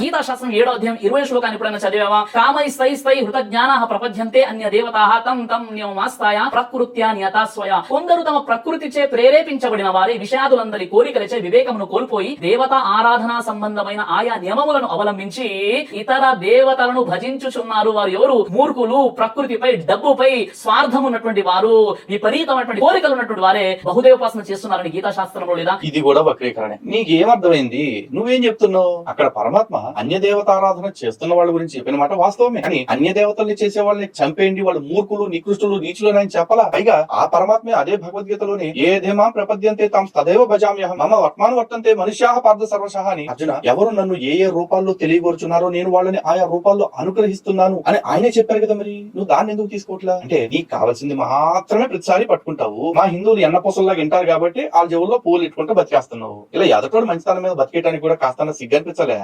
గీతా శాస్త్రం 7వ అధ్యాయం 20 శ్లోకాన్ని ఎప్పుడైనా చదివావా? కామైస్తై హృతజ్ఞానాః ప్రపద్యంతే అన్య దేవతాః తం తం నియమమాస్తాయ ప్రకృత్యా నియతాస్వయ. కొందరు తమ ప్రకృతిచే ప్రేరేపించబడిన వారే విషయాదులందరి కోరికలచే వివేకమును కోల్పోయి దేవతా ఆరాధనా సంబంధమైన ఆయా నియమములను అవలంబించి ఇతర దేవతలను భజించుచున్నారు. వారు ఎవరు? మూర్ఖులు, ప్రకృతిపై, డబ్బుపై స్వార్థం ఉన్నటువంటి వారు, విపరీతమైనటువంటి కోరికలు ఉన్నటువంటి వారే బహుదేవోపాసన చేస్తున్నారని గీతా శాస్త్రంలో లేదా? ఇది కూడా వక్రీకరణే. నీకేమర్థమైంది? నువ్వేం చెప్తున్నావు? అక్కడ పరమాత్మ అన్య దేవతారాధన చేస్తున్న వాళ్ళ గురించి చెప్పిన మాట వాస్తవమే, కానీ అన్య దేవతల్ని చేసే వాళ్ళని చంపేయండి, వాళ్ళు మూర్ఖులు, నికృష్టులు, నీచులు అని చెప్పాలా? పైగా ఆ పరమాత్మే అదే భగవద్గీతలోని ఏదేమా ప్రపద్యంతే తాం తదేవ భజామ్యహం మమ వర్తమాన వర్తంతే మనుష్యాః పార్థ సర్వశః అని. అర్జున, ఎవరు నన్ను ఏ ఏ రూపాల్లో తెలియగోరుచున్నారో నేను వాళ్ళని ఆయా రూపాల్లో అనుగ్రహిస్తున్నాను అని ఆయనే చెప్పారు కదా, మరి నువ్వు దాన్ని ఎందుకు తీసుకోవట్లా? అంటే నీకు కావాల్సింది మాత్రమే ప్రతిసారి పట్టుకుంటావు. మా హిందువులు ఎన్న పొసల్లాగా వింటారు కాబట్టి వాళ్ళ చెవుల్లో పూలు ఇట్టుకుంటూ బతికేస్తున్నావు. ఇలా ఎదటోడు మంచితనం మీద బతికేయడానికి కూడా కాస్త సిగ్గనిపించలే?